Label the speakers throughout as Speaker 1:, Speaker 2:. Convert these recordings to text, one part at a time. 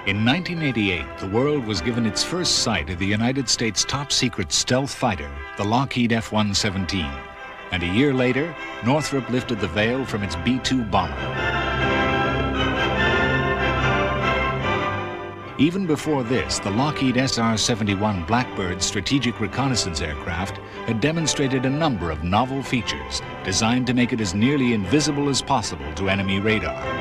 Speaker 1: In 1988, the world was given its first sight of the United States' top-secret stealth fighter, the Lockheed F-117. And a year later, Northrop lifted the veil from its B-2 bomber. Even before this, the Lockheed SR-71 Blackbird strategic reconnaissance aircraft had demonstrated a number of novel features designed to make it as nearly invisible as possible to enemy radar.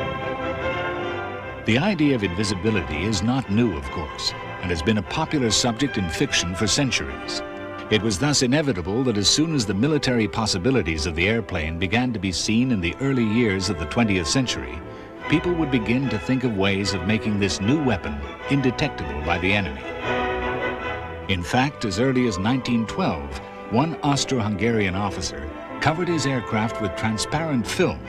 Speaker 1: The idea of invisibility is not new, of course, and has been a popular subject in fiction for centuries. It was thus inevitable that as soon as the military possibilities of the airplane began to be seen in the early years of the 20th century, people would begin to think of ways of making this new weapon indetectable by the enemy. In fact, as early as 1912, one Austro-Hungarian officer covered his aircraft with transparent film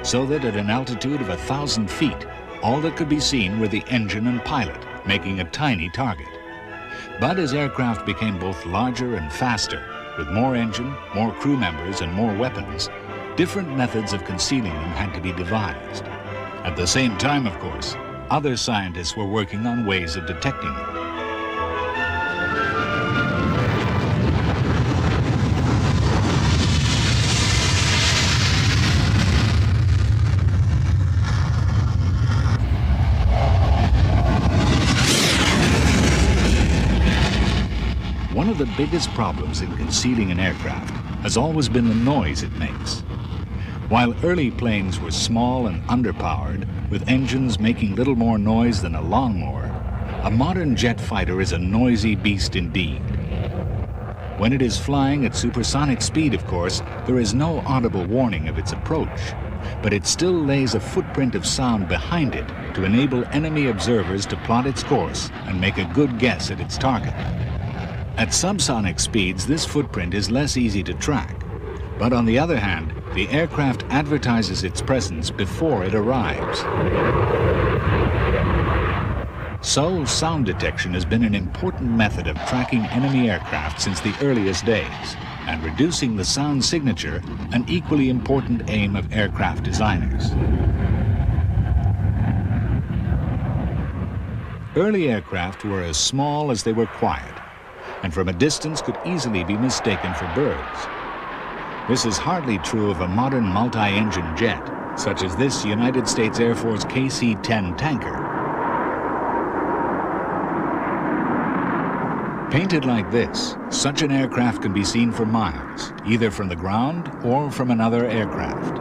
Speaker 1: so that at an altitude of 1,000 feet, all that could be seen were the engine and pilot, making a tiny target. But as aircraft became both larger and faster, with more engine, more crew members, and more weapons, different methods of concealing them had to be devised. At the same time, of course, other scientists were working on ways of detecting them. One of the biggest problems in concealing an aircraft has always been the noise it makes. While early planes were small and underpowered, with engines making little more noise than a lawnmower, a modern jet fighter is a noisy beast indeed. When it is flying at supersonic speed, of course, there is no audible warning of its approach, but it still lays a footprint of sound behind it to enable enemy observers to plot its course and make a good guess at its target. At subsonic speeds, this footprint is less easy to track. But on the other hand, the aircraft advertises its presence before it arrives. So, sound detection has been an important method of tracking enemy aircraft since the earliest days, and reducing the sound signature, an equally important aim of aircraft designers. Early aircraft were as small as they were quiet, and from a distance could easily be mistaken for birds. This is hardly true of a modern multi-engine jet, such as this United States Air Force KC-10 tanker. Painted like this, such an aircraft can be seen for miles, either from the ground or from another aircraft.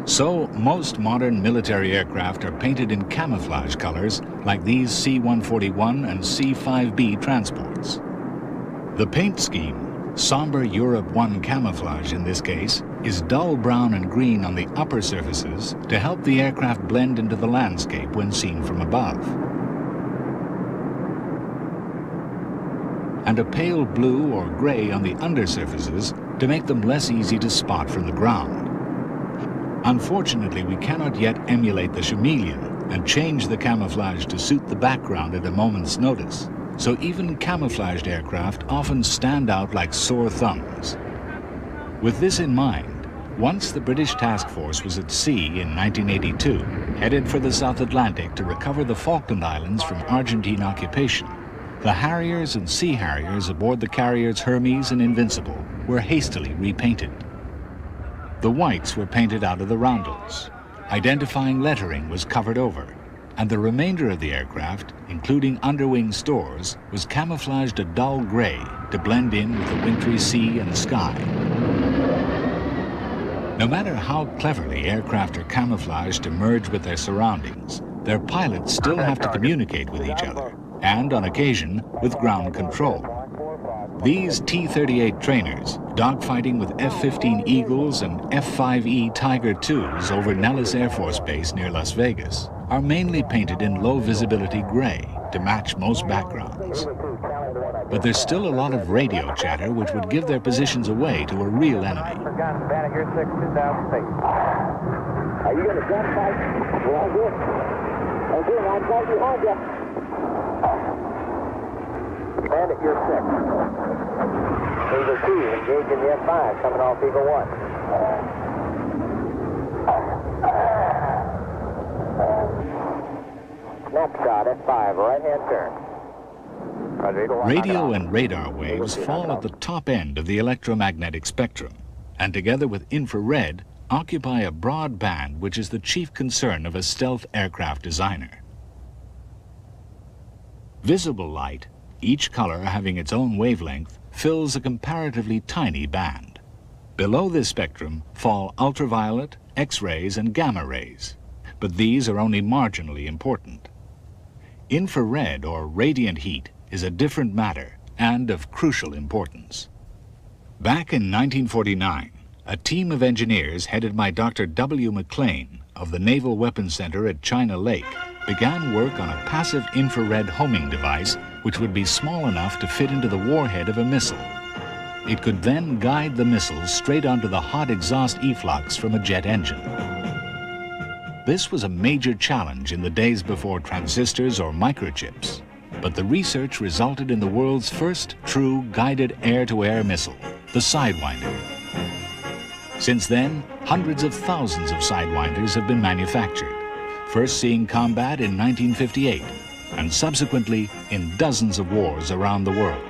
Speaker 1: So, most modern military aircraft are painted in camouflage colors like these C-141 and C-5B transports. The paint scheme, somber Europe 1 camouflage in this case, is dull brown and green on the upper surfaces to help the aircraft blend into the landscape when seen from above. And a pale blue or gray on the undersurfaces to make them less easy to spot from the ground. Unfortunately, we cannot yet emulate the chameleon and change the camouflage to suit the background at a moment's notice. So even camouflaged aircraft often stand out like sore thumbs. With this in mind, once the British task force was at sea in 1982, headed for the South Atlantic to recover the Falkland Islands from Argentine occupation, the Harriers and Sea Harriers aboard the carriers Hermes and Invincible were hastily repainted. The whites were painted out of the roundels. Identifying lettering was covered over, and the remainder of the aircraft, including underwing stores, was camouflaged a dull gray to blend in with the wintry sea and sky. No matter how cleverly aircraft are camouflaged to merge with their surroundings, their pilots still have to communicate with each other, and on occasion, with ground control. These T-38 trainers, dogfighting with F-15 Eagles and F-5E Tiger IIs over Nellis Air Force Base near Las Vegas, are mainly painted in low-visibility gray to match most backgrounds. But there's still a lot of radio chatter which would give their positions away to a real enemy.
Speaker 2: Are you going to gunfight? Well, good. Okay, I'm right behind you. Bandit, you're 6. Eagle 2, engaging the F5, coming off Eagle 1. Next shot at 5, right-hand turn.
Speaker 1: Radio and radar waves fall at the top end of the electromagnetic spectrum, and together with infrared, occupy a broad band which is the chief concern of a stealth aircraft designer. Visible light, each color having its own wavelength, fills a comparatively tiny band. Below this spectrum fall ultraviolet, X-rays, and gamma rays, but these are only marginally important. Infrared, or radiant heat, is a different matter and of crucial importance. Back in 1949, a team of engineers headed by Dr. W. McLean of the Naval Weapons Center at China Lake began work on a passive infrared homing device which would be small enough to fit into the warhead of a missile. It could then guide the missile straight onto the hot exhaust efflux from a jet engine. This was a major challenge in the days before transistors or microchips, but the research resulted in the world's first true guided air-to-air missile, the Sidewinder. Since then, hundreds of thousands of Sidewinders have been manufactured, first seeing combat in 1958, and subsequently in dozens of wars around the world.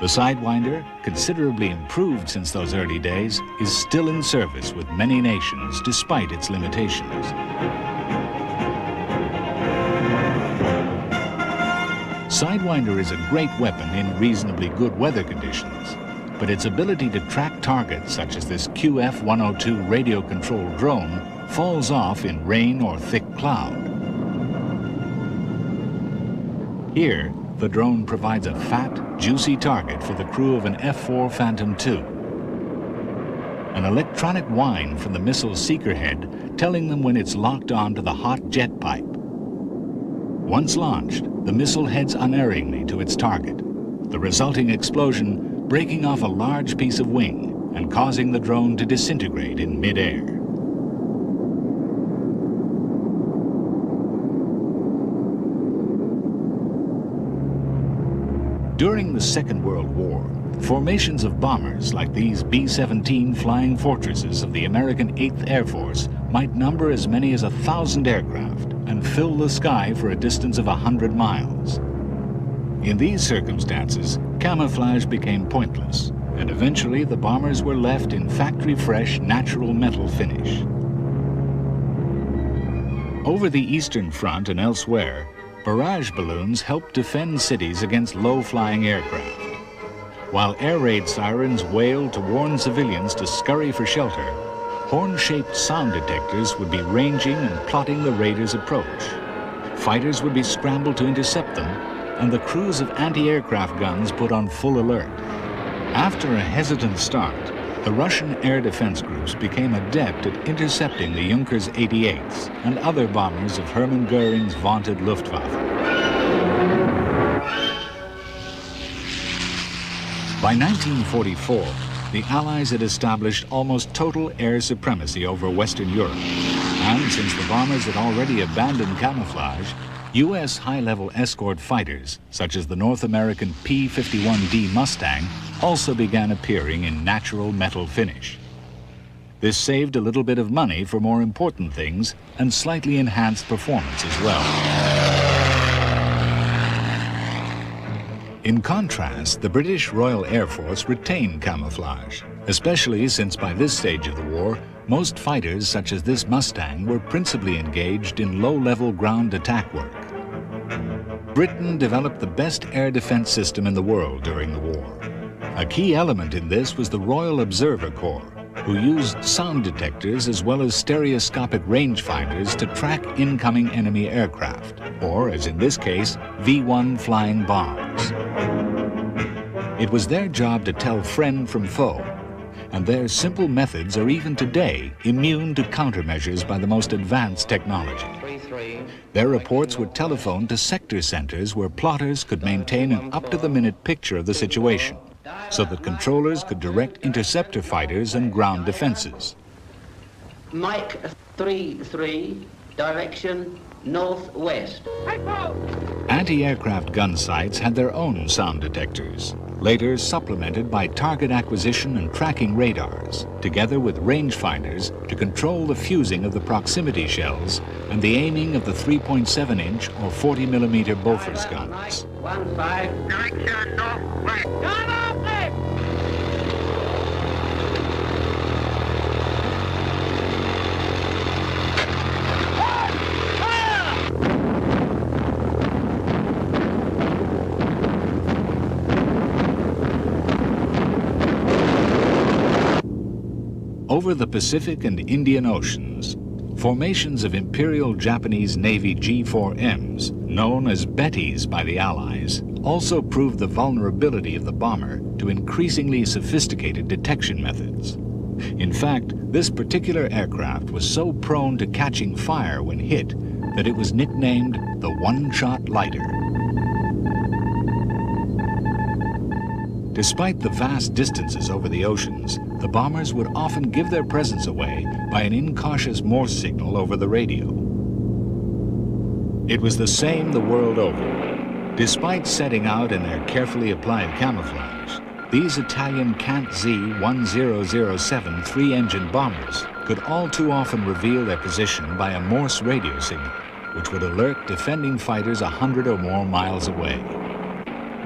Speaker 1: The Sidewinder, considerably improved since those early days, is still in service with many nations despite its limitations. Sidewinder is a great weapon in reasonably good weather conditions, but its ability to track targets such as this QF-102 radio-controlled drone falls off in rain or thick cloud. Here, the drone provides a fat, juicy target for the crew of an F-4 Phantom II. An electronic whine from the missile's seeker head telling them when it's locked on to the hot jet pipe. Once launched, the missile heads unerringly to its target, the resulting explosion breaking off a large piece of wing and causing the drone to disintegrate in mid-air. During the Second World War, formations of bombers like these B-17 Flying Fortresses of the American 8th Air Force might number as many as 1,000 aircraft and fill the sky for a distance of 100 miles. In these circumstances, camouflage became pointless, and eventually the bombers were left in factory-fresh natural metal finish. Over the Eastern Front and elsewhere, barrage balloons helped defend cities against low-flying aircraft. While air raid sirens wailed to warn civilians to scurry for shelter, horn-shaped sound detectors would be ranging and plotting the raiders' approach. Fighters would be scrambled to intercept them, and the crews of anti-aircraft guns put on full alert. After a hesitant start, the Russian air defense groups became adept at intercepting the Junkers 88s and other bombers of Hermann Goering's vaunted Luftwaffe. By 1944, the Allies had established almost total air supremacy over Western Europe, and since the bombers had already abandoned camouflage, U.S. high-level escort fighters, such as the North American P-51D Mustang, also began appearing in natural metal finish. This saved a little bit of money for more important things and slightly enhanced performance as well. In contrast, the British Royal Air Force retained camouflage, especially since by this stage of the war, most fighters such as this Mustang were principally engaged in low-level ground attack work. Britain developed the best air defense system in the world during the war. A key element in this was the Royal Observer Corps, who used sound detectors as well as stereoscopic rangefinders to track incoming enemy aircraft, or, as in this case, V-1 flying bombs. It was their job to tell friend from foe, and their simple methods are even today immune to countermeasures by the most advanced technology. Their reports were telephoned to sector centers where plotters could maintain an up-to-the-minute picture of the situation, so that controllers could direct interceptor fighters and ground defenses.
Speaker 3: Mike 3-3, direction northwest.
Speaker 1: Anti-aircraft gun sights had their own sound detectors, later supplemented by target acquisition and tracking radars, together with rangefinders to control the fusing of the proximity shells and the aiming of the 3.7-inch or 40mm Bofors guns.
Speaker 3: 15.
Speaker 2: Direction northwest.
Speaker 3: Come up there!
Speaker 1: Over the Pacific and Indian Oceans, formations of Imperial Japanese Navy G4Ms, known as Bettys by the Allies, also proved the vulnerability of the bomber to increasingly sophisticated detection methods. In fact, this particular aircraft was so prone to catching fire when hit that it was nicknamed the one-shot lighter. Despite the vast distances over the oceans, the bombers would often give their presence away by an incautious Morse signal over the radio. It was the same the world over. Despite setting out in their carefully applied camouflage, these Italian Cant Z-1007 three-engine bombers could all too often reveal their position by a Morse radio signal, which would alert defending fighters 100 or more miles away.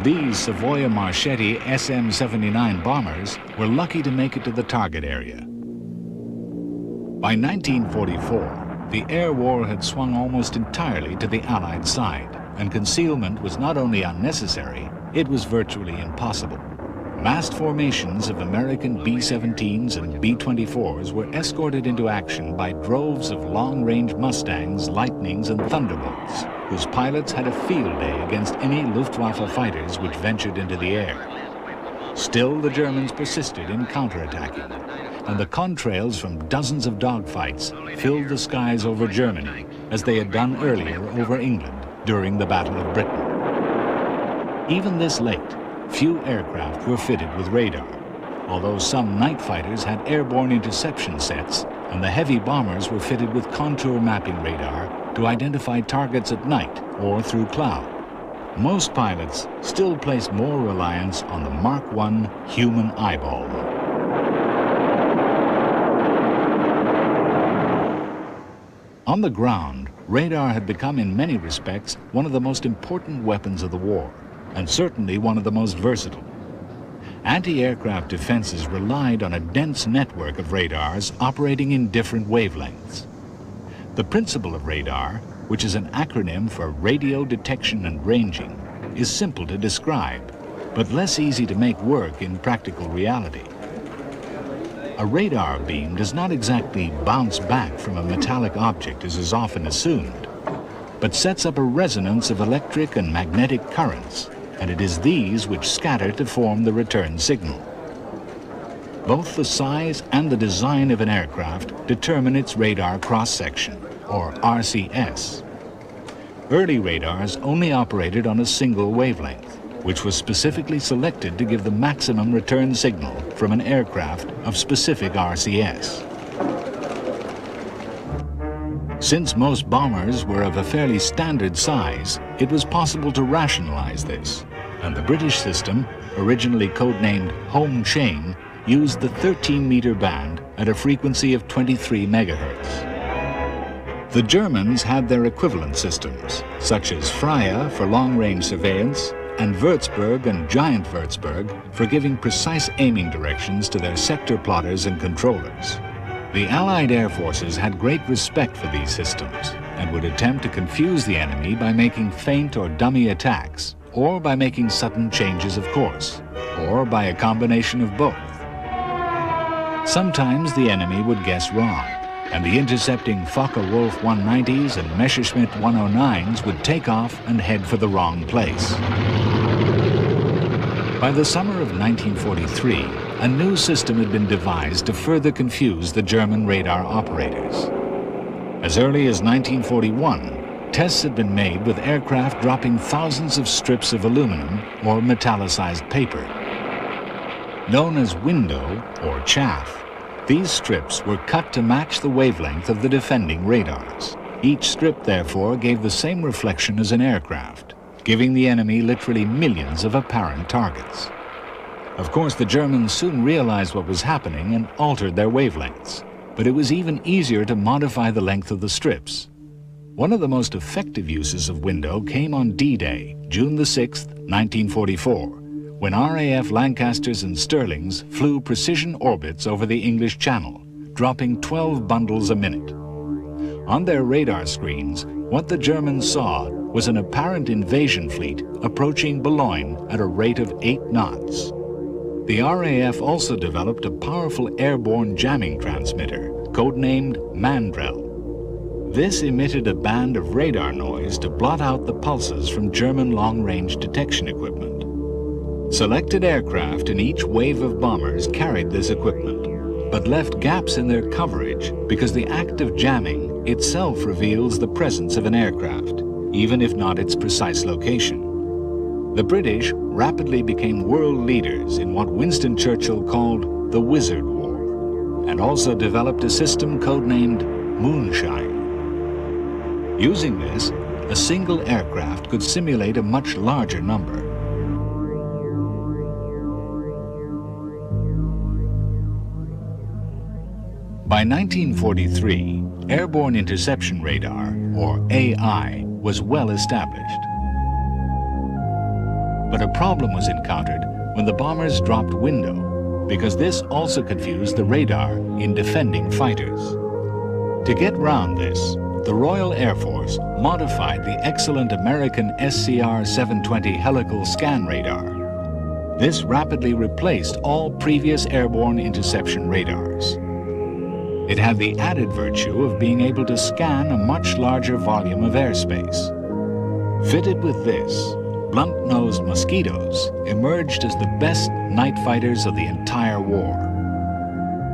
Speaker 1: These Savoia Marchetti SM-79 bombers were lucky to make it to the target area. By 1944, the air war had swung almost entirely to the Allied side, and concealment was not only unnecessary, it was virtually impossible. Massed formations of American B-17s and B-24s were escorted into action by droves of long-range Mustangs, Lightnings, and Thunderbolts, whose pilots had a field day against any Luftwaffe fighters which ventured into the air. Still, the Germans persisted in counterattacking, and the contrails from dozens of dogfights filled the skies over Germany, as they had done earlier over England during the Battle of Britain. Even this late, few aircraft were fitted with radar, although some night fighters had airborne interception sets, and the heavy bombers were fitted with contour mapping radar to identify targets at night or through cloud. Most pilots still placed more reliance on the Mark I human eyeball. On the ground, radar had become in many respects one of the most important weapons of the war, and certainly one of the most versatile. Anti-aircraft defenses relied on a dense network of radars operating in different wavelengths. The principle of radar, which is an acronym for radio detection and ranging, is simple to describe, but less easy to make work in practical reality. A radar beam does not exactly bounce back from a metallic object as is often assumed, but sets up a resonance of electric and magnetic currents, and it is these which scatter to form the return signal. Both the size and the design of an aircraft determine its radar cross-section, or RCS. Early radars only operated on a single wavelength, which was specifically selected to give the maximum return signal from an aircraft of specific RCS. Since most bombers were of a fairly standard size, it was possible to rationalize this, and the British system, originally codenamed Home Chain, used the 13-meter band at a frequency of 23 megahertz. The Germans had their equivalent systems, such as Freya for long-range surveillance, and Würzburg and Giant Würzburg for giving precise aiming directions to their sector plotters and controllers. The Allied air forces had great respect for these systems and would attempt to confuse the enemy by making feint or dummy attacks, or by making sudden changes of course, or by a combination of both. Sometimes the enemy would guess wrong, and the intercepting Focke-Wulf 190s and Messerschmitt 109s would take off and head for the wrong place. By the summer of 1943, a new system had been devised to further confuse the German radar operators. As early as 1941, tests had been made with aircraft dropping thousands of strips of aluminum or metallicized paper. Known as window or chaff, these strips were cut to match the wavelength of the defending radars, Each strip, therefore, gave the same reflection as an aircraft, giving the enemy literally millions of apparent targets. Of course, the Germans soon realized what was happening and altered their wavelengths, but it was even easier to modify the length of the strips. One of the most effective uses of window came on D-Day, June the 6th, 1944, when RAF Lancasters and Stirlings flew precision orbits over the English Channel, dropping 12 bundles a minute. On their radar screens, what the Germans saw was an apparent invasion fleet approaching Boulogne at a rate of 8 knots. The RAF also developed a powerful airborne jamming transmitter, codenamed Mandrel. This emitted a band of radar noise to blot out the pulses from German long-range detection equipment. Selected aircraft in each wave of bombers carried this equipment, but left gaps in their coverage because the act of jamming itself reveals the presence of an aircraft, even if not its precise location. The British rapidly became world leaders in what Winston Churchill called the Wizard War, and also developed a system codenamed Moonshine. Using this, a single aircraft could simulate a much larger number. By 1943, airborne interception radar, or AI, was well established. But a problem was encountered when the bombers dropped window, because this also confused the radar in defending fighters. To get round this, the Royal Air Force modified the excellent American SCR-720 helical scan radar. This rapidly replaced all previous airborne interception radars. It had the added virtue of being able to scan a much larger volume of airspace. Fitted with this, blunt-nosed mosquitoes emerged as the best night fighters of the entire war.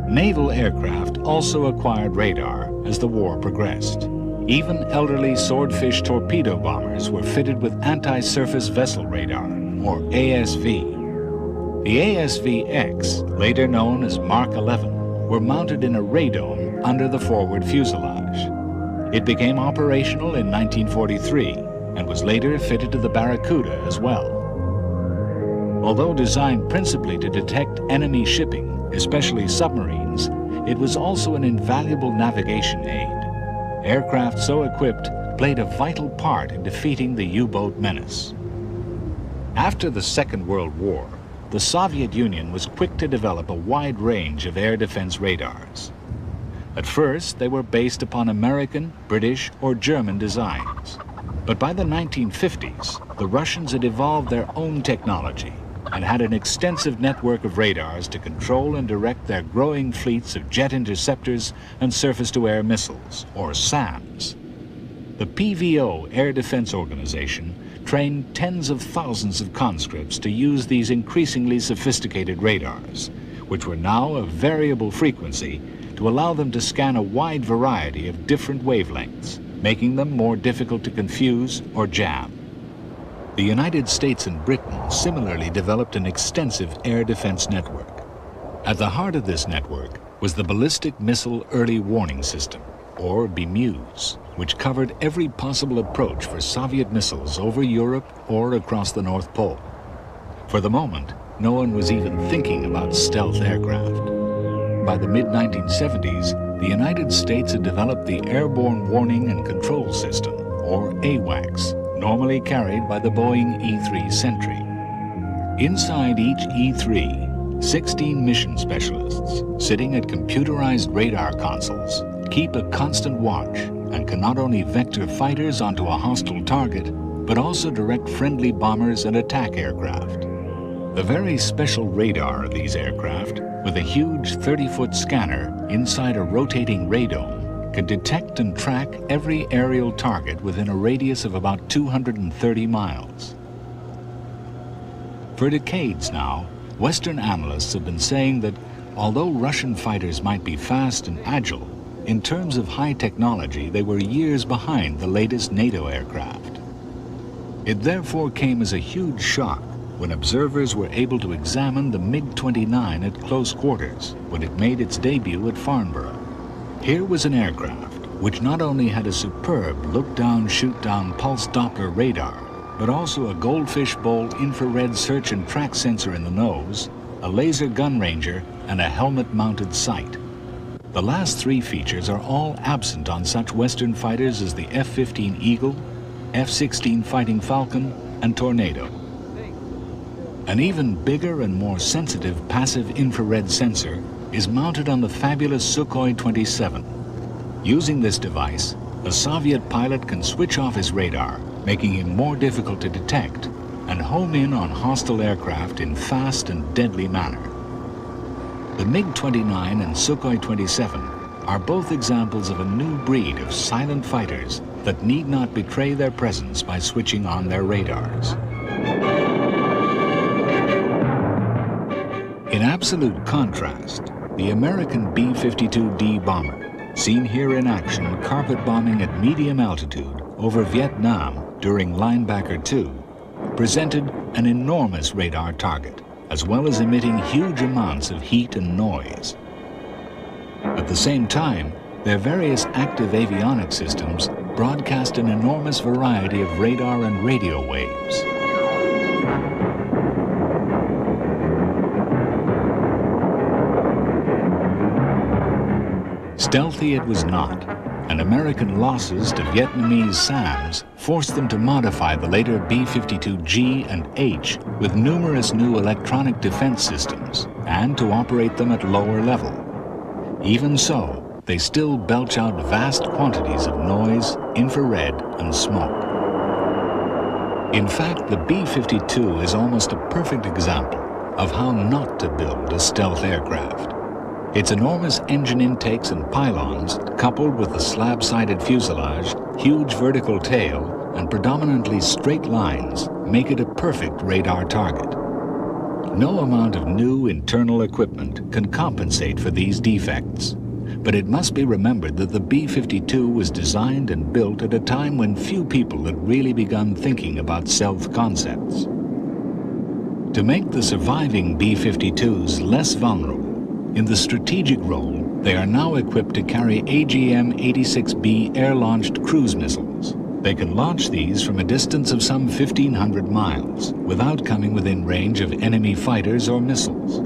Speaker 1: Naval aircraft also acquired radar as the war progressed. Even elderly Swordfish torpedo bombers were fitted with anti-surface vessel radar, or ASV. The ASV-X, later known as Mark 11, were mounted in a radome under the forward fuselage. It became operational in 1943 and was later fitted to the Barracuda as well. Although designed principally to detect enemy shipping, especially submarines, it was also an invaluable navigation aid. Aircraft so equipped played a vital part in defeating the U-boat menace. After the Second World War, the Soviet Union was quick to develop a wide range of air defense radars. At first, they were based upon American, British, or German designs. But by the 1950s, the Russians had evolved their own technology and had an extensive network of radars to control and direct their growing fleets of jet interceptors and surface-to-air missiles, or SAMs. The PVO Air Defense Organization trained tens of thousands of conscripts to use these increasingly sophisticated radars, which were now of variable frequency to allow them to scan a wide variety of different wavelengths, making them more difficult to confuse or jam. The United States and Britain similarly developed an extensive air defense network. At the heart of this network was the Ballistic Missile Early Warning System, or BMEWS, which covered every possible approach for Soviet missiles over Europe or across the North Pole. For the moment, no one was even thinking about stealth aircraft. By the mid-1970s, the United States had developed the Airborne Warning and Control System, or AWACS, normally carried by the Boeing E-3 Sentry. Inside each E-3, 16 mission specialists, sitting at computerized radar consoles, keep a constant watch and can not only vector fighters onto a hostile target, but also direct friendly bombers and attack aircraft. The very special radar of these aircraft, with a huge 30-foot scanner inside a rotating radome, can detect and track every aerial target within a radius of about 230 miles. For decades now, Western analysts have been saying that although Russian fighters might be fast and agile, in terms of high technology, they were years behind the latest NATO aircraft. It therefore came as a huge shock when observers were able to examine the MiG-29 at close quarters when it made its debut at Farnborough. Here was an aircraft which not only had a superb look-down, shoot-down pulse Doppler radar, but also a goldfish bowl infrared search and track sensor in the nose, a laser gun ranger, and a helmet-mounted sight. The last three features are all absent on such Western fighters as the F-15 Eagle, F-16 Fighting Falcon, and Tornado. An even bigger and more sensitive passive infrared sensor is mounted on the fabulous Sukhoi 27. Using this device, a Soviet pilot can switch off his radar, making him more difficult to detect, and home in on hostile aircraft in fast and deadly manner. The MiG-29 and Sukhoi 27 are both examples of a new breed of silent fighters that need not betray their presence by switching on their radars. In absolute contrast, the American B-52D bomber, seen here in action carpet bombing at medium altitude over Vietnam during Linebacker 2, presented an enormous radar target, as well as emitting huge amounts of heat and noise. At the same time, their various active avionics systems broadcast an enormous variety of radar and radio waves. Stealthy it was not, and American losses to Vietnamese SAMs forced them to modify the later B-52G and H with numerous new electronic defense systems and to operate them at lower level. Even so, they still belch out vast quantities of noise, infrared, and smoke. In fact, the B-52 is almost a perfect example of how not to build a stealth aircraft. Its enormous engine intakes and pylons, coupled with the slab-sided fuselage, huge vertical tail, and predominantly straight lines, make it a perfect radar target. No amount of new internal equipment can compensate for these defects, but it must be remembered that the B-52 was designed and built at a time when few people had really begun thinking about stealth concepts. To make the surviving B-52s less vulnerable, in the strategic role, they are now equipped to carry AGM-86B air-launched cruise missiles. They can launch these from a distance of some 1,500 miles without coming within range of enemy fighters or missiles.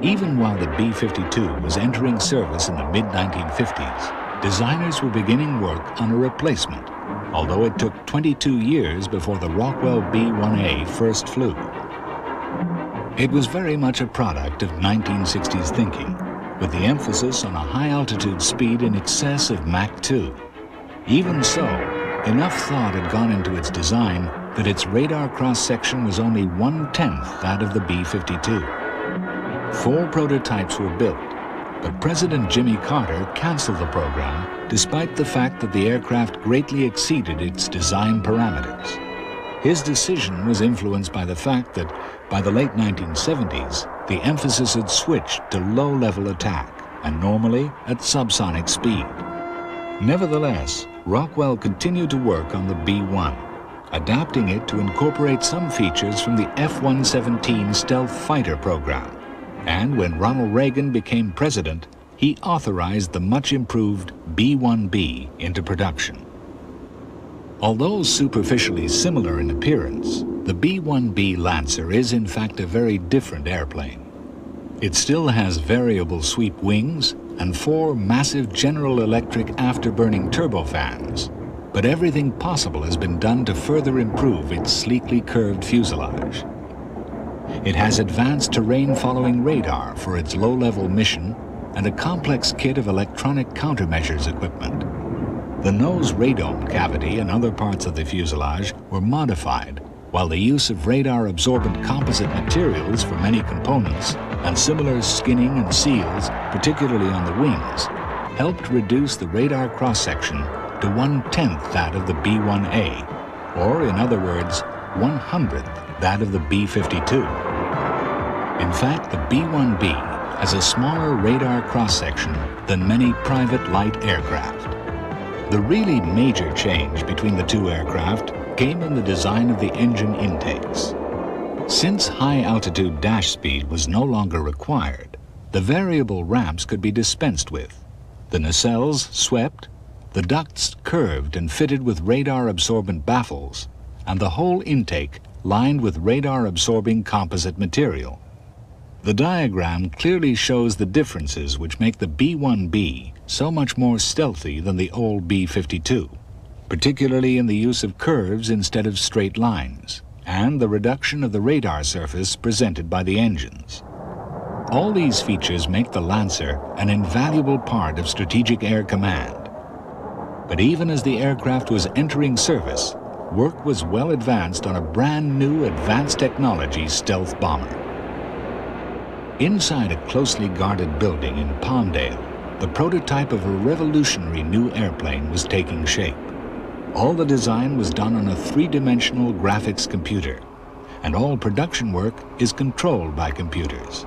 Speaker 1: Even while the B-52 was entering service in the mid-1950s, designers were beginning work on a replacement, although it took 22 years before the Rockwell B-1A first flew. It was very much a product of 1960s thinking, with the emphasis on a high-altitude speed in excess of Mach 2. Even so, enough thought had gone into its design that its radar cross-section was only 1/10 that of the B-52. 4 prototypes were built, but President Jimmy Carter canceled the program despite the fact that the aircraft greatly exceeded its design parameters. His decision was influenced by the fact that by the late 1970s, the emphasis had switched to low-level attack, and normally at subsonic speed. Nevertheless, Rockwell continued to work on the B-1, adapting it to incorporate some features from the F-117 stealth fighter program. And when Ronald Reagan became president, he authorized the much-improved B-1B into production. Although superficially similar in appearance, the B-1B Lancer is in fact a very different airplane. It still has variable sweep wings and 4 massive General Electric afterburning turbofans, but everything possible has been done to further improve its sleekly curved fuselage. It has advanced terrain-following radar for its low-level mission and a complex kit of electronic countermeasures equipment. The nose radome cavity and other parts of the fuselage were modified, while the use of radar-absorbent composite materials for many components and similar skinning and seals, particularly on the wings, helped reduce the radar cross-section to 1/10 that of the B-1A, or in other words, 1/100th that of the B-52. In fact, the B-1B has a smaller radar cross-section than many private light aircraft. The really major change between the two aircraft came in the design of the engine intakes. Since high-altitude dash speed was no longer required, the variable ramps could be dispensed with, the nacelles swept, the ducts curved and fitted with radar-absorbent baffles, and the whole intake lined with radar-absorbing composite material. The diagram clearly shows the differences which make the B-1B so much more stealthy than the old B-52, particularly in the use of curves instead of straight lines, and the reduction of the radar surface presented by the engines. All these features make the Lancer an invaluable part of Strategic Air Command. But even as the aircraft was entering service, work was well advanced on a brand new advanced technology stealth bomber. Inside a closely guarded building in Palmdale, the prototype of a revolutionary new airplane was taking shape. All the design was done on a three-dimensional graphics computer, and all production work is controlled by computers.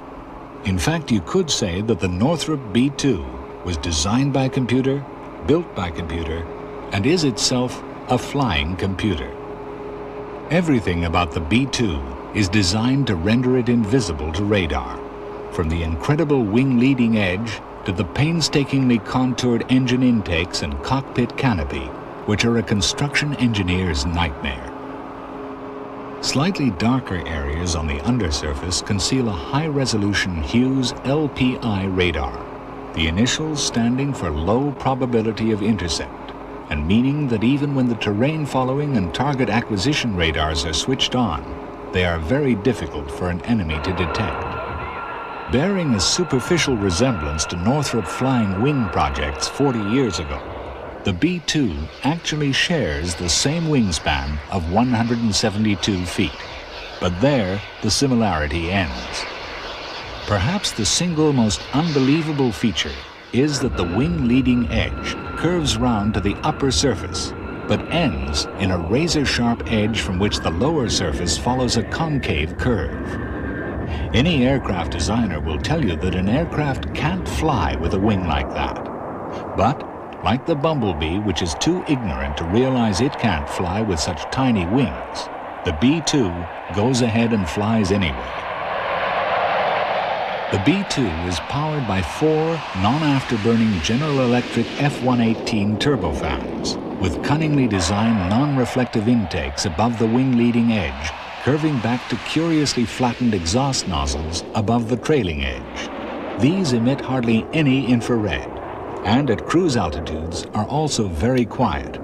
Speaker 1: In fact, you could say that the Northrop B-2 was designed by computer, built by computer, and is itself a flying computer. Everything about the B-2 is designed to render it invisible to radar, from the incredible wing leading edge to the painstakingly contoured engine intakes and cockpit canopy, which are a construction engineer's nightmare. Slightly darker areas on the undersurface conceal a high-resolution Hughes LPI radar, the initials standing for low probability of intercept, and meaning that even when the terrain following and target acquisition radars are switched on, they are very difficult for an enemy to detect. Bearing a superficial resemblance to Northrop flying wing projects 40 years ago, the B-2 actually shares the same wingspan of 172 feet, but there the similarity ends. Perhaps the single most unbelievable feature is that the wing leading edge curves round to the upper surface, but ends in a razor-sharp edge from which the lower surface follows a concave curve. Any aircraft designer will tell you that an aircraft can't fly with a wing like that. But, like the bumblebee, which is too ignorant to realize it can't fly with such tiny wings, the B-2 goes ahead and flies anyway. The B-2 is powered by 4 non-afterburning General Electric F-118 turbofans, with cunningly designed non-reflective intakes above the wing leading edge, curving back to curiously flattened exhaust nozzles above the trailing edge. These emit hardly any infrared, and at cruise altitudes are also very quiet,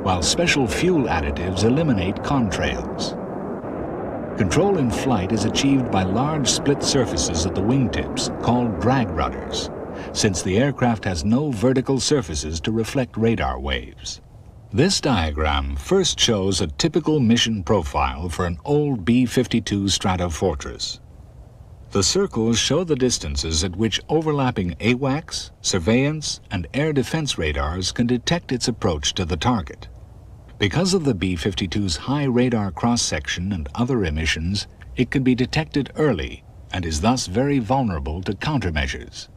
Speaker 1: while special fuel additives eliminate contrails. Control in flight is achieved by large split surfaces at the wingtips called drag rudders, since the aircraft has no vertical surfaces to reflect radar waves. This diagram first shows a typical mission profile for an old B-52 Stratofortress. The circles show the distances at which overlapping AWACS, surveillance, and air defense radars can detect its approach to the target. Because of the B-52's high radar cross-section and other emissions, it can be detected early and is thus very vulnerable to countermeasures.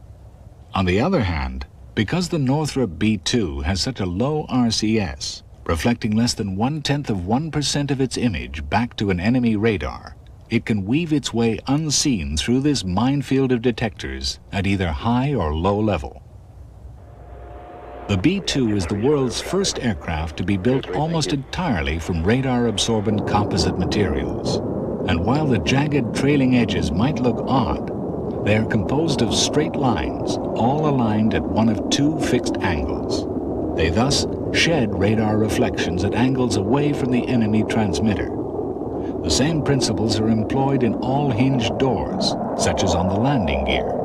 Speaker 1: On the other hand, because the Northrop B-2 has such a low RCS, reflecting less than 0.1% of its image back to an enemy radar, it can weave its way unseen through this minefield of detectors at either high or low level. The B-2 is the world's first aircraft to be built almost entirely from radar-absorbent composite materials. And while the jagged trailing edges might look odd, they are composed of straight lines, all aligned at one of 2 fixed angles. They thus shed radar reflections at angles away from the enemy transmitter. The same principles are employed in all hinged doors, such as on the landing gear.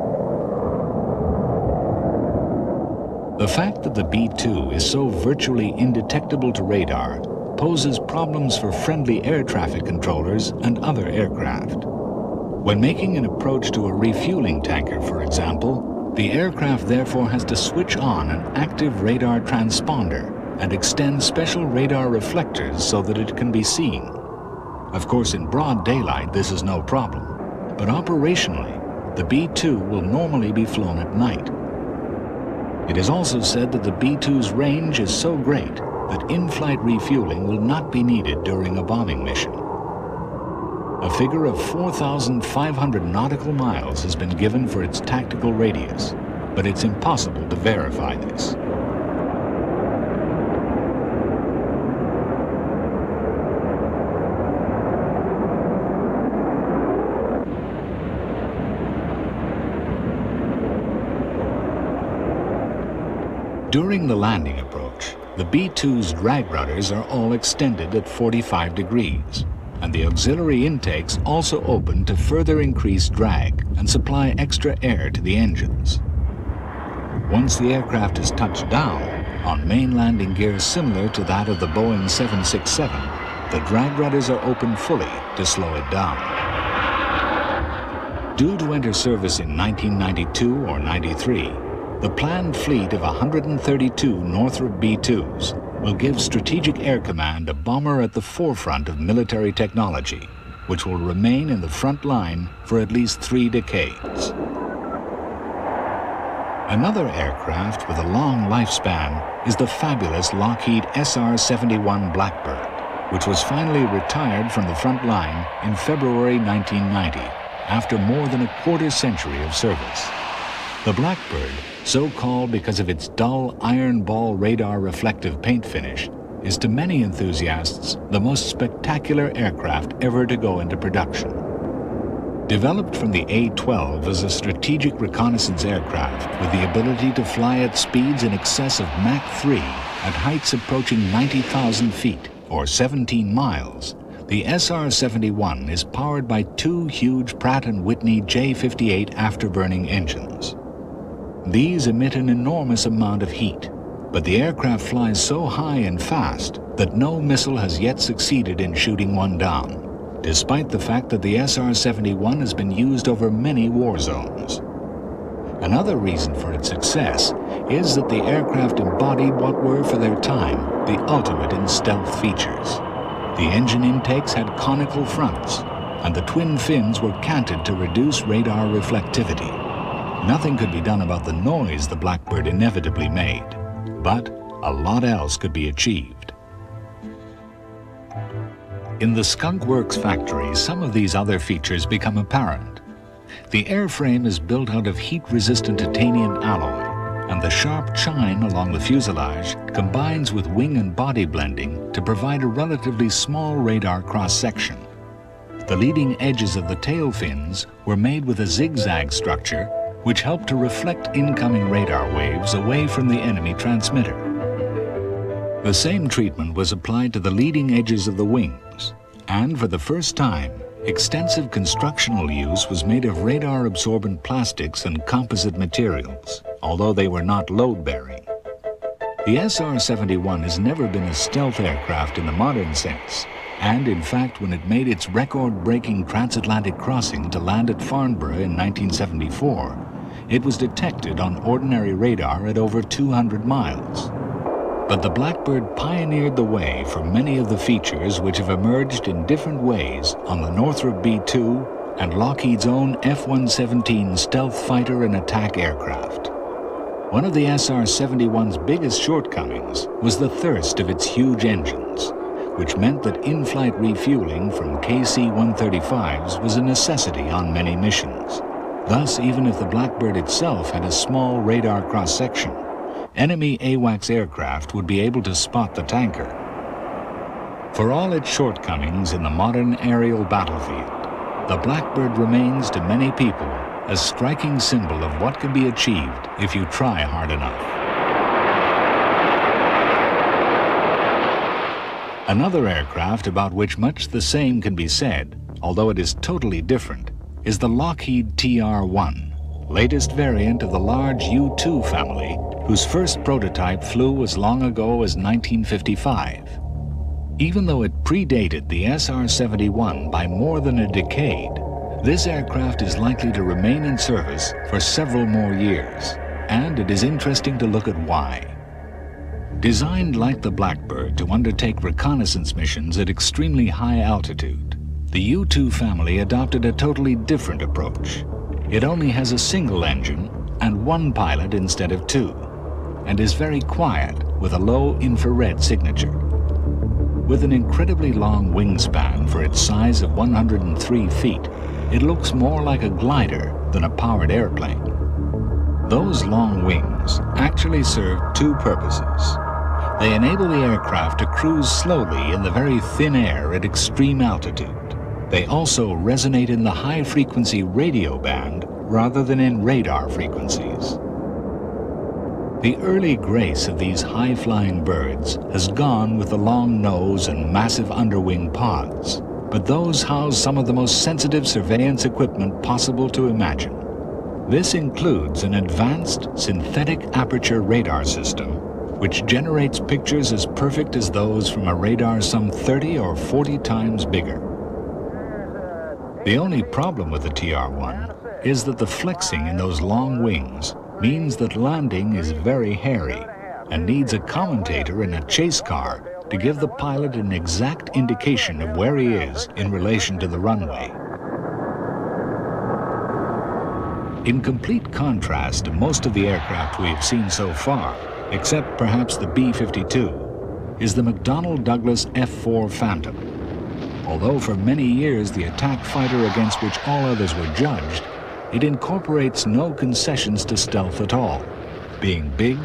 Speaker 1: The fact that the B-2 is so virtually indetectable to radar poses problems for friendly air traffic controllers and other aircraft. When making an approach to a refueling tanker, for example, the aircraft therefore has to switch on an active radar transponder and extend special radar reflectors so that it can be seen. Of course, in broad daylight, this is no problem, but operationally, the B-2 will normally be flown at night. It is also said that the B-2's range is so great that in-flight refueling will not be needed during a bombing mission. A figure of 4,500 nautical miles has been given for its tactical radius, but it's impossible to verify this. During the landing approach, the B-2's drag rudders are all extended at 45 degrees, and the auxiliary intakes also open to further increase drag and supply extra air to the engines. Once the aircraft is touched down, on main landing gear similar to that of the Boeing 767, the drag rudders are open fully to slow it down. Due to enter service in 1992 or 93, the planned fleet of 132 Northrop B-2s will give Strategic Air Command a bomber at the forefront of military technology, which will remain in the front line for at least 3 decades. Another aircraft with a long lifespan is the fabulous Lockheed SR-71 Blackbird, which was finally retired from the front line in February 1990, after more than a quarter century of service. The Blackbird, so called because of its dull iron ball radar reflective paint finish, is to many enthusiasts the most spectacular aircraft ever to go into production. Developed from the A-12 as a strategic reconnaissance aircraft with the ability to fly at speeds in excess of Mach 3 at heights approaching 90,000 feet or 17 miles, the SR-71 is powered by 2 huge Pratt & Whitney J58 afterburning engines. These emit an enormous amount of heat, but the aircraft flies so high and fast that no missile has yet succeeded in shooting one down, despite the fact that the SR-71 has been used over many war zones. Another reason for its success is that the aircraft embodied what were, for their time, the ultimate in stealth features. The engine intakes had conical fronts, and the twin fins were canted to reduce radar reflectivity. Nothing could be done about the noise the Blackbird inevitably made, but a lot else could be achieved. In the Skunk Works factory, some of these other features become apparent. The airframe is built out of heat-resistant titanium alloy, and the sharp chine along the fuselage combines with wing and body blending to provide a relatively small radar cross-section. The leading edges of the tail fins were made with a zigzag structure which helped to reflect incoming radar waves away from the enemy transmitter. The same treatment was applied to the leading edges of the wings, and for the first time, extensive constructional use was made of radar-absorbent plastics and composite materials, although they were not load-bearing. The SR-71 has never been a stealth aircraft in the modern sense, and in fact, when it made its record-breaking transatlantic crossing to land at Farnborough in 1974, it was detected on ordinary radar at over 200 miles. But the Blackbird pioneered the way for many of the features which have emerged in different ways on the Northrop B-2 and Lockheed's own F-117 stealth fighter and attack aircraft. One of the SR-71's biggest shortcomings was the thirst of its huge engines, which meant that in-flight refueling from KC-135s was a necessity on many missions. Thus, even if the Blackbird itself had a small radar cross-section, enemy AWACS aircraft would be able to spot the tanker. For all its shortcomings in the modern aerial battlefield, the Blackbird remains to many people a striking symbol of what can be achieved if you try hard enough. Another aircraft about which much the same can be said, although it is totally different, is the Lockheed TR-1, latest variant of the large U-2 family, whose first prototype flew as long ago as 1955. Even though it predated the SR-71 by more than a decade, this aircraft is likely to remain in service for several more years, and it is interesting to look at why. Designed like the Blackbird to undertake reconnaissance missions at extremely high altitude, the U-2 family adopted a totally different approach. It only has a single engine and one pilot instead of 2, and is very quiet with a low infrared signature. With an incredibly long wingspan for its size of 103 feet, it looks more like a glider than a powered airplane. Those long wings actually serve two purposes. They enable the aircraft to cruise slowly in the very thin air at extreme altitude. They also resonate in the high-frequency radio band rather than in radar frequencies. The early grace of these high-flying birds has gone with the long nose and massive underwing pods, but those house some of the most sensitive surveillance equipment possible to imagine. This includes an advanced synthetic aperture radar system, which generates pictures as perfect as those from a radar some 30 or 40 times bigger. The only problem with the TR-1 is that the flexing in those long wings means that landing is very hairy and needs a commentator in a chase car to give the pilot an exact indication of where he is in relation to the runway. In complete contrast to most of the aircraft we have seen so far, except perhaps the B-52, is the McDonnell Douglas F-4 Phantom. Although for many years the attack fighter against which all others were judged, it incorporates no concessions to stealth at all, being big,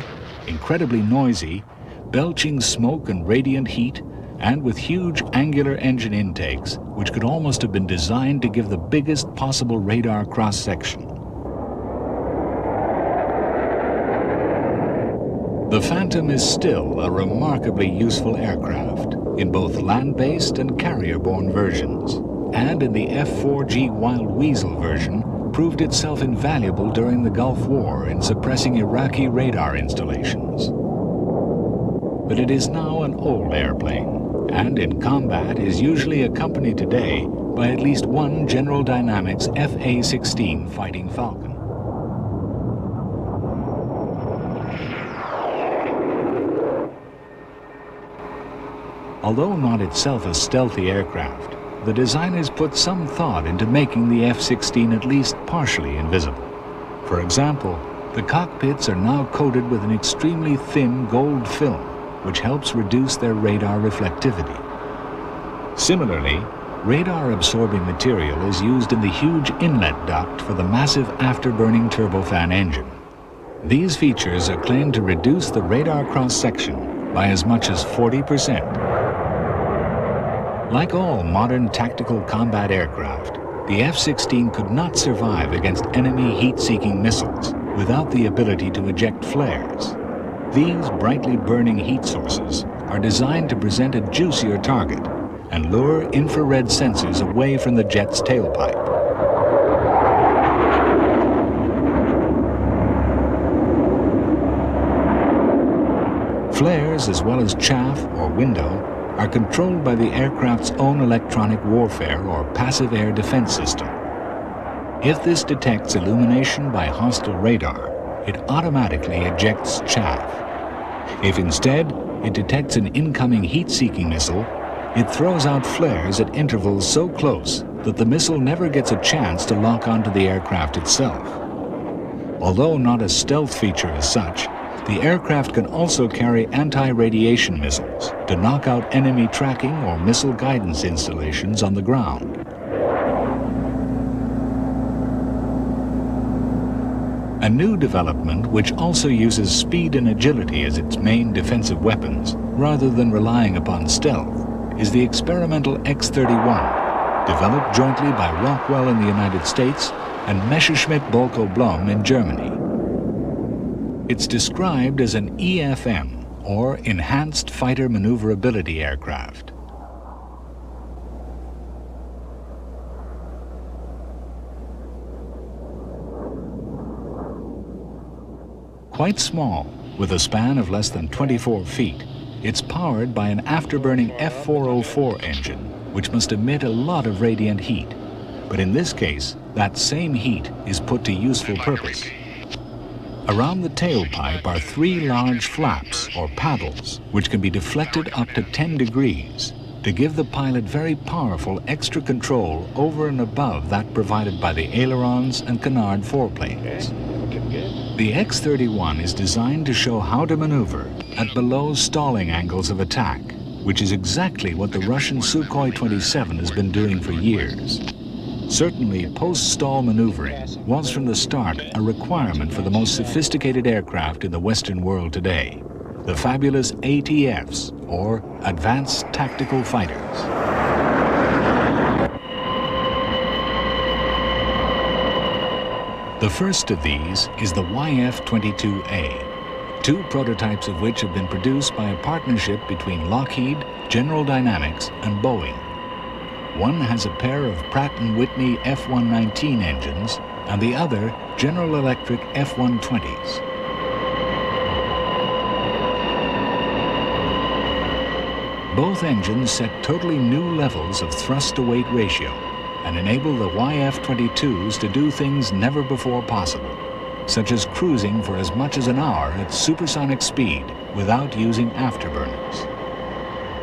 Speaker 1: incredibly noisy, belching smoke and radiant heat, and with huge angular engine intakes, which could almost have been designed to give the biggest possible radar cross-section. The Phantom is still a remarkably useful aircraft in both land-based and carrier-borne versions, and in the F-4G Wild Weasel version proved itself invaluable during the Gulf War in suppressing Iraqi radar installations. But it is now an old airplane, and in combat is usually accompanied today by at least one General Dynamics FA-16 Fighting Falcon. Although not itself a stealthy aircraft, the designers put some thought into making the F-16 at least partially invisible. For example, the cockpits are now coated with an extremely thin gold film, which helps reduce their radar reflectivity. Similarly, radar-absorbing material is used in the huge inlet duct for the massive afterburning turbofan engine. These features are claimed to reduce the radar cross-section by as much as 40%. Like all modern tactical combat aircraft, the F-16 could not survive against enemy heat-seeking missiles without the ability to eject flares. These brightly burning heat sources are designed to present a juicier target and lure infrared sensors away from the jet's tailpipe. Flares, as well as chaff or window, are controlled by the aircraft's own electronic warfare or passive air defense system. If this detects illumination by hostile radar, it automatically ejects chaff. If instead it detects an incoming heat-seeking missile, it throws out flares at intervals so close that the missile never gets a chance to lock onto the aircraft itself. Although not a stealth feature as such, the aircraft can also carry anti-radiation missiles to knock out enemy tracking or missile guidance installations on the ground. A new development which also uses speed and agility as its main defensive weapons, rather than relying upon stealth, is the experimental X-31, developed jointly by Rockwell in the United States and Messerschmitt-Bölkow-Blum in Germany. It's described as an EFM, or Enhanced Fighter Maneuverability Aircraft. Quite small, with a span of less than 24 feet, it's powered by an afterburning F404 engine, which must emit a lot of radiant heat. But in this case, that same heat is put to useful purpose. Around the tailpipe are 3 large flaps, or paddles, which can be deflected up to 10 degrees to give the pilot very powerful extra control over and above that provided by the ailerons and canard foreplanes. The X-31 is designed to show how to maneuver at below stalling angles of attack, which is exactly what the Russian Sukhoi 27 has been doing for years. Certainly, post-stall maneuvering was from the start a requirement for the most sophisticated aircraft in the Western world today, the fabulous ATFs, or Advanced Tactical Fighters. The first of these is the YF-22A, two prototypes of which have been produced by a partnership between Lockheed, General Dynamics, and Boeing. One has a pair of Pratt & Whitney F-119 engines, and the other General Electric F-120s. Both engines set totally new levels of thrust-to-weight ratio and enable the YF-22s to do things never before possible, such as cruising for as much as an hour at supersonic speed without using afterburners.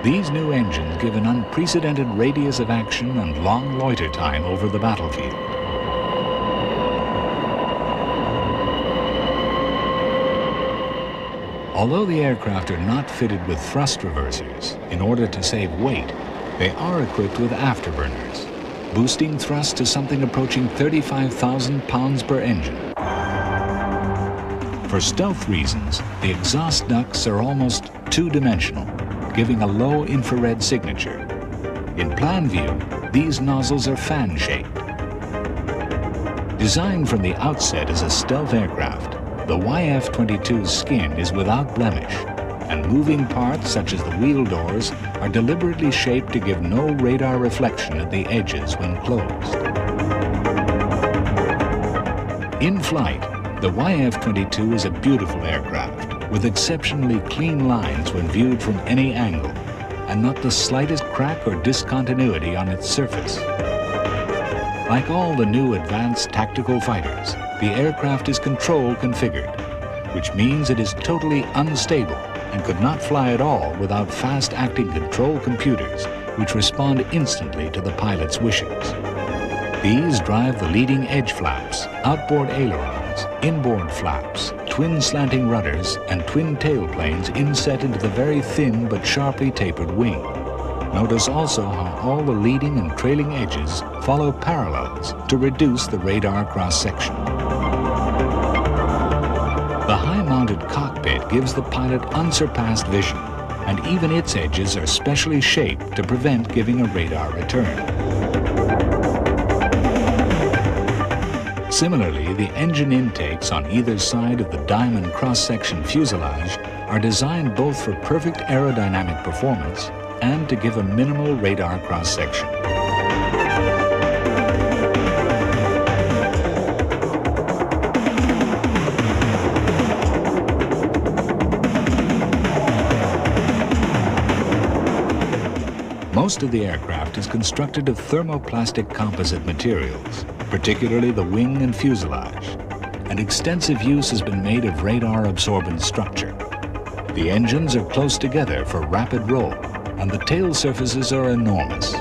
Speaker 1: These new engines give an unprecedented radius of action and long loiter time over the battlefield. Although the aircraft are not fitted with thrust reversers in order to save weight, they are equipped with afterburners, boosting thrust to something approaching 35,000 pounds per engine. For stealth reasons, the exhaust ducts are almost two-dimensional, giving a low infrared signature. In plan view, these nozzles are fan-shaped. Designed from the outset as a stealth aircraft, the YF-22's skin is without blemish, and moving parts such as the wheel doors are deliberately shaped to give no radar reflection at the edges when closed. In flight, the YF-22 is a beautiful aircraft with exceptionally clean lines when viewed from any angle, and not the slightest crack or discontinuity on its surface. Like all the new advanced tactical fighters, the aircraft is control configured, which means it is totally unstable and could not fly at all without fast-acting control computers which respond instantly to the pilot's wishes. These drive the leading edge flaps, outboard ailerons, inboard flaps, twin slanting rudders, and twin tailplanes inset into the very thin but sharply tapered wing. Notice also how all the leading and trailing edges follow parallels to reduce the radar cross-section. The high-mounted cockpit gives the pilot unsurpassed vision, and even its edges are specially shaped to prevent giving a radar return. Similarly, the engine intakes on either side of the diamond cross-section fuselage are designed both for perfect aerodynamic performance and to give a minimal radar cross-section. Most of the aircraft is constructed of thermoplastic composite materials, particularly the wing and fuselage, and extensive use has been made of radar-absorbent structure. The engines are close together for rapid roll, and the tail surfaces are enormous.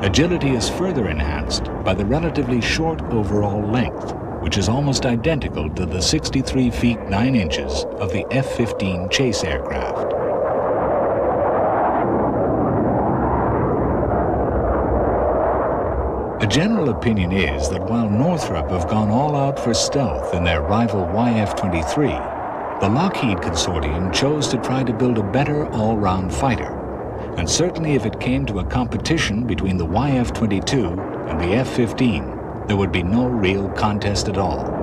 Speaker 1: Agility is further enhanced by the relatively short overall length, which is almost identical to the 63 feet 9 inches of the F-15 chase aircraft. A general opinion is that while Northrop have gone all out for stealth in their rival YF-23, the Lockheed consortium chose to try to build a better all-round fighter. And certainly if it came to a competition between the YF-22 and the F-15, there would be no real contest at all.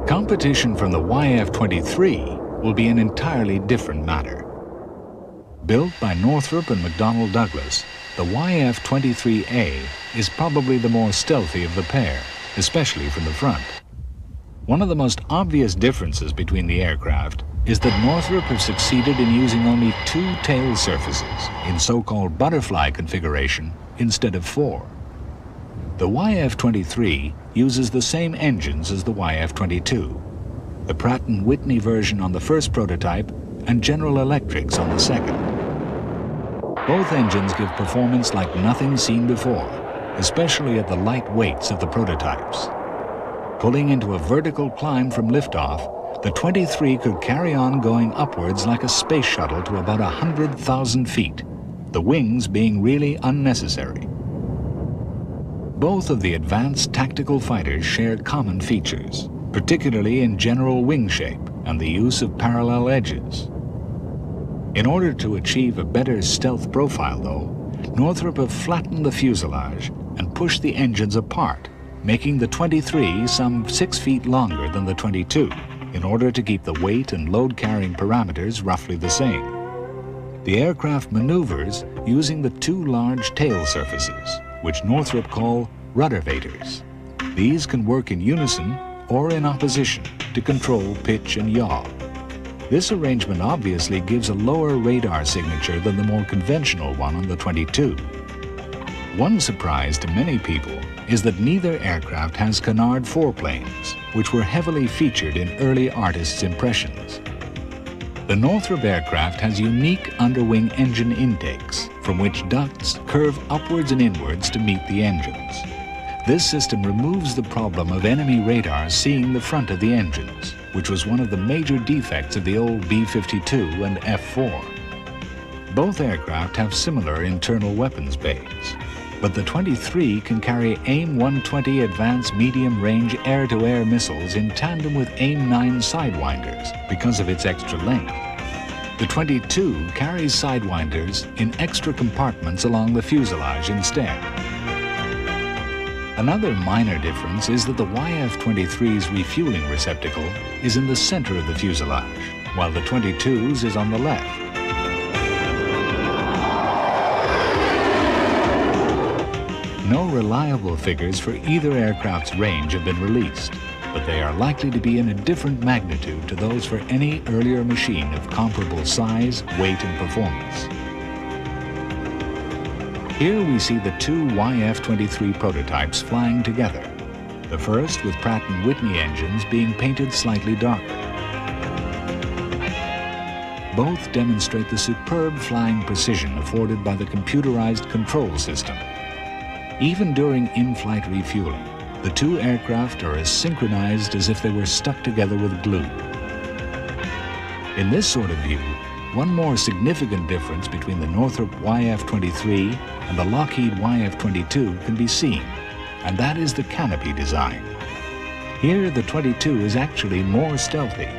Speaker 1: Competition from the YF-23 will be an entirely different matter. Built by Northrop and McDonnell Douglas, the YF-23A is probably the more stealthy of the pair, especially from the front. One of the most obvious differences between the aircraft is that Northrop have succeeded in using only 2 tail surfaces in so-called butterfly configuration instead of 4. The YF-23 uses the same engines as the YF-22, the Pratt & Whitney version on the first prototype and General Electric's on the second. Both engines give performance like nothing seen before, especially at the light weights of the prototypes. Pulling into a vertical climb from liftoff, the 23 could carry on going upwards like a space shuttle to about 100,000 feet, the wings being really unnecessary. Both of the advanced tactical fighters share common features, particularly in general wing shape and the use of parallel edges. In order to achieve a better stealth profile, though, Northrop have flattened the fuselage and pushed the engines apart, making the 23 some 6 feet longer than the 22, in order to keep the weight and load-carrying parameters roughly the same. The aircraft maneuvers using the 2 large tail surfaces, which Northrop call ruddervators. These can work in unison or in opposition to control pitch and yaw. This arrangement obviously gives a lower radar signature than the more conventional one on the 22. One surprise to many people is that neither aircraft has canard foreplanes, which were heavily featured in early artists' impressions. The Northrop aircraft has unique underwing engine intakes, from which ducts curve upwards and inwards to meet the engines. This system removes the problem of enemy radars seeing the front of the engines, which was one of the major defects of the old B-52 and F-4. Both aircraft have similar internal weapons bays, but the 23 can carry AIM-120 advanced medium-range air-to-air missiles in tandem with AIM-9 sidewinders because of its extra length. The 22 carries sidewinders in extra compartments along the fuselage instead. Another minor difference is that the YF-23's refueling receptacle is in the center of the fuselage, while the 22's is on the left. No reliable figures for either aircraft's range have been released, but they are likely to be in a different magnitude to those for any earlier machine of comparable size, weight, and performance. Here we see the 2 YF-23 prototypes flying together, the first with Pratt & Whitney engines being painted slightly darker. Both demonstrate the superb flying precision afforded by the computerized control system. Even during in-flight refueling, the 2 aircraft are as synchronized as if they were stuck together with glue. In this sort of view, one more significant difference between the Northrop YF-23 and the Lockheed YF-22 can be seen, and that is the canopy design. Here, the 22 is actually more stealthy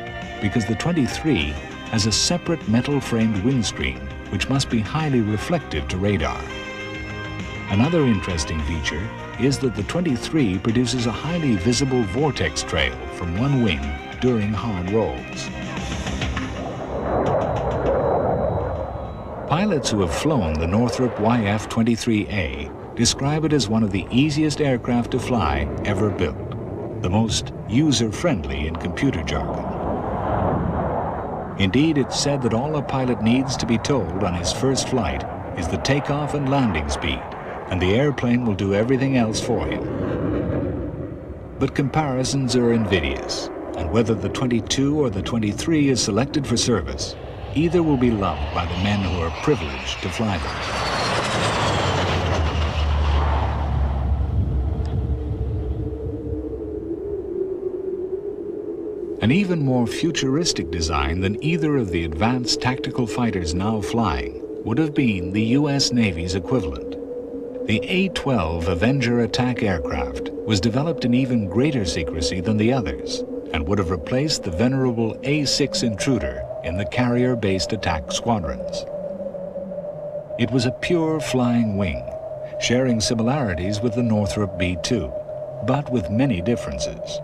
Speaker 1: because the 23 has a separate metal-framed windscreen which must be highly reflective to radar. Another interesting feature is that the 23 produces a highly visible vortex trail from one wing during hard rolls. Pilots who have flown the Northrop YF-23A describe it as one of the easiest aircraft to fly ever built, the most user-friendly in computer jargon. Indeed, it's said that all a pilot needs to be told on his first flight is the takeoff and landing speed, and the airplane will do everything else for him. But comparisons are invidious, and whether the 22 or the 23 is selected for service, either will be loved by the men who are privileged to fly them. An even more futuristic design than either of the advanced tactical fighters now flying would have been the U.S. Navy's equivalent. The A-12 Avenger attack aircraft was developed in even greater secrecy than the others and would have replaced the venerable A-6 Intruder in the carrier-based attack squadrons. It was a pure flying wing, sharing similarities with the Northrop B-2, but with many differences.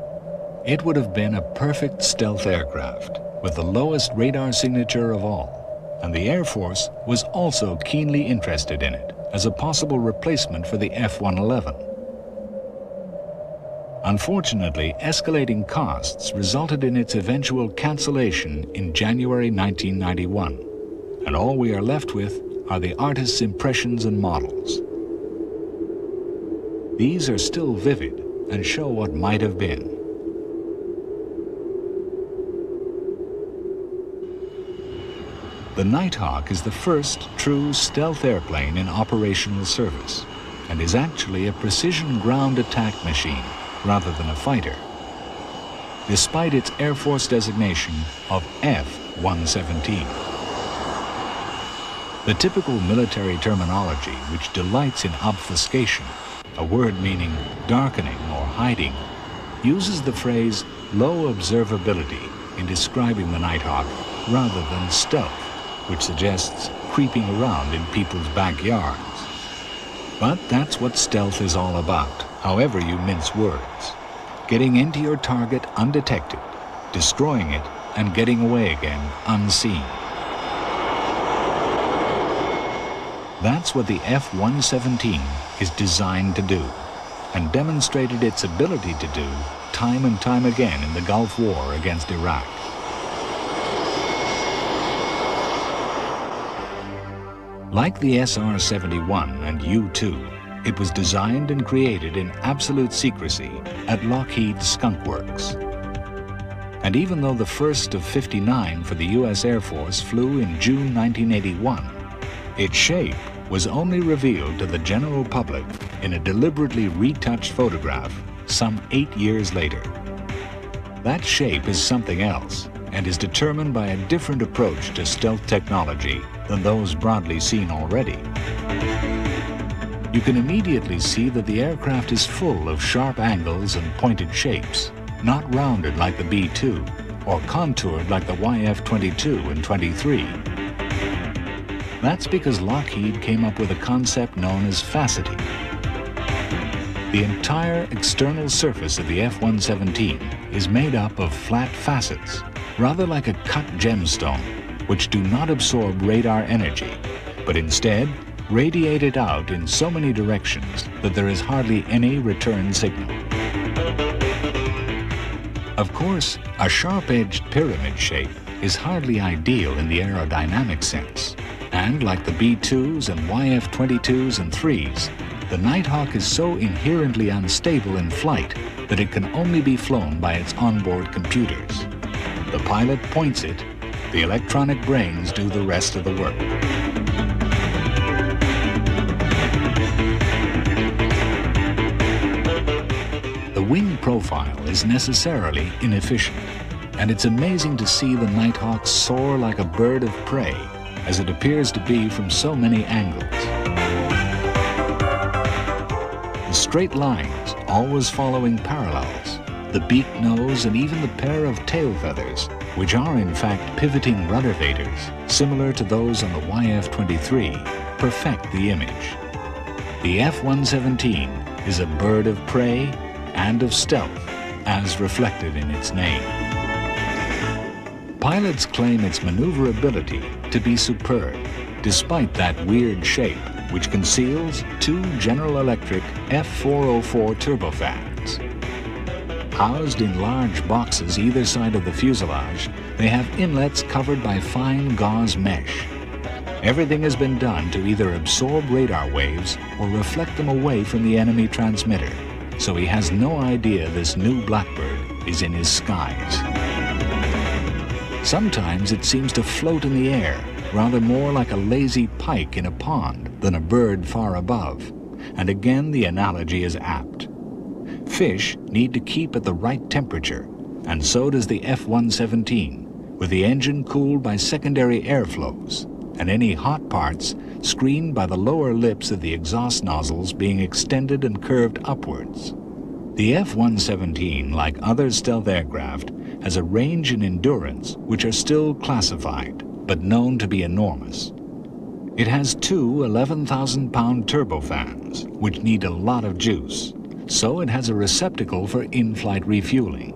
Speaker 1: It would have been a perfect stealth aircraft with the lowest radar signature of all, and the Air Force was also keenly interested in it as a possible replacement for the F-111. Unfortunately, escalating costs resulted in its eventual cancellation in January 1991, and all we are left with are the artist's impressions and models. These are still vivid and show what might have been. The Nighthawk is the first true stealth airplane in operational service and is actually a precision ground attack machine rather than a fighter, despite its Air Force designation of F-117. The typical military terminology which delights in obfuscation, a word meaning darkening or hiding, uses the phrase low observability in describing the Nighthawk rather than stealth, which suggests creeping around in people's backyards. But that's what stealth is all about, however you mince words. Getting into your target undetected, destroying it, and getting away again unseen. That's what the F-117 is designed to do, and demonstrated its ability to do time and time again in the Gulf War against Iraq. Like the SR-71 and U-2, it was designed and created in absolute secrecy at Lockheed's Skunk Works. And even though the first of 59 for the U.S. Air Force flew in June 1981, its shape was only revealed to the general public in a deliberately retouched photograph some 8 years later. That shape is something else and is determined by a different approach to stealth technology than those broadly seen already. You can immediately see that the aircraft is full of sharp angles and pointed shapes, not rounded like the B-2 or contoured like the YF-22 and 23. That's because Lockheed came up with a concept known as faceting. The entire external surface of the F-117 is made up of flat facets, rather like a cut gemstone, which do not absorb radar energy, but instead radiate it out in so many directions that there is hardly any return signal. Of course, a sharp-edged pyramid shape is hardly ideal in the aerodynamic sense, and like the B-2s and YF-22s and 3s, the Nighthawk is so inherently unstable in flight that it can only be flown by its onboard computers. The pilot points it, the electronic brains do the rest of the work. The wing profile is necessarily inefficient, and it's amazing to see the Nighthawk soar like a bird of prey, as it appears to be from so many angles. The straight lines, always following parallels, the beak nose, and even the pair of tail feathers, which are in fact pivoting rudder vaders, similar to those on the YF-23, perfect the image. The F-117 is a bird of prey and of stealth, as reflected in its name. Pilots claim its maneuverability to be superb, despite that weird shape, which conceals two General Electric F-404 turbofans. Housed in large boxes either side of the fuselage, they have inlets covered by fine gauze mesh. Everything has been done to either absorb radar waves or reflect them away from the enemy transmitter, so he has no idea this new Blackbird is in his skies. Sometimes it seems to float in the air, rather more like a lazy pike in a pond than a bird far above, and again the analogy is apt. Fish need to keep at the right temperature, and so does the F-117, with the engine cooled by secondary airflows, and any hot parts screened by the lower lips of the exhaust nozzles being extended and curved upwards. The F-117, like other stealth aircraft, has a range and endurance which are still classified, but known to be enormous. It has two 11,000-pound turbofans, which need a lot of juice, so it has a receptacle for in-flight refueling.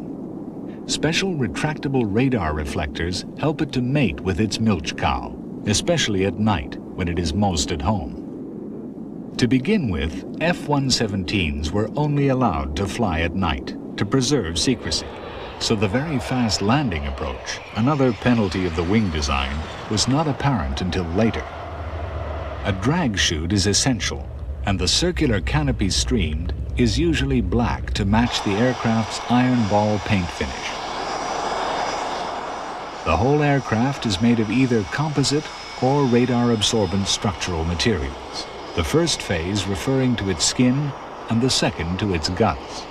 Speaker 1: Special retractable radar reflectors help it to mate with its milch cow, especially at night when it is most at home. To begin with, F-117s were only allowed to fly at night, to preserve secrecy. So the very fast landing approach, another penalty of the wing design, was not apparent until later. A drag chute is essential, and the circular canopy streamed is usually black to match the aircraft's iron ball paint finish. The whole aircraft is made of either composite or radar-absorbent structural materials, the first phase referring to its skin and the second to its guts.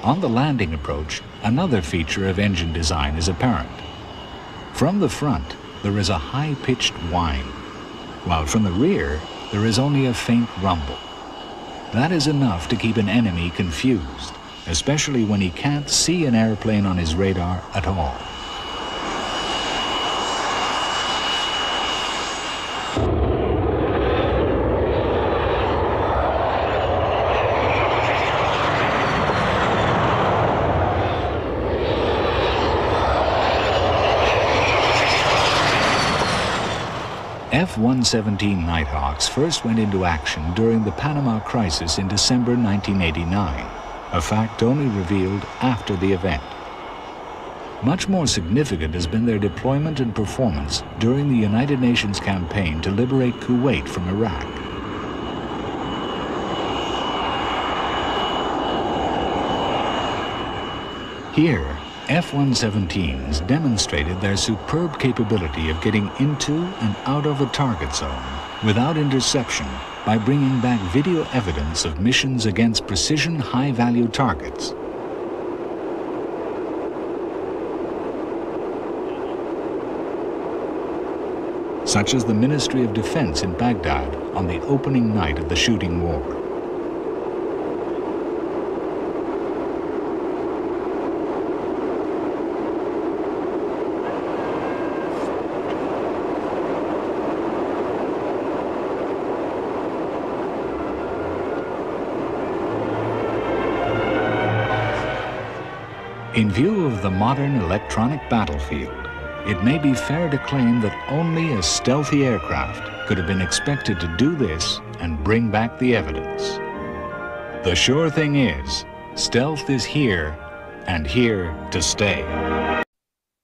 Speaker 1: On the landing approach, another feature of engine design is apparent. From the front, there is a high-pitched whine, while from the rear, there is only a faint rumble. That is enough to keep an enemy confused, especially when he can't see an airplane on his radar at all. F-117 Nighthawks first went into action during the Panama crisis in December 1989, a fact only revealed after the event. Much more significant has been their deployment and performance during the United Nations campaign to liberate Kuwait from Iraq. Here, F-117s demonstrated their superb capability of getting into and out of a target zone without interception by bringing back video evidence of missions against precision high-value targets. Such as the Ministry of Defense in Baghdad on the opening night of the shooting war. In view of the modern electronic battlefield, it may be fair to claim that only a stealthy aircraft could have been expected to do this and bring back the evidence. The sure thing is, stealth is here and here to stay.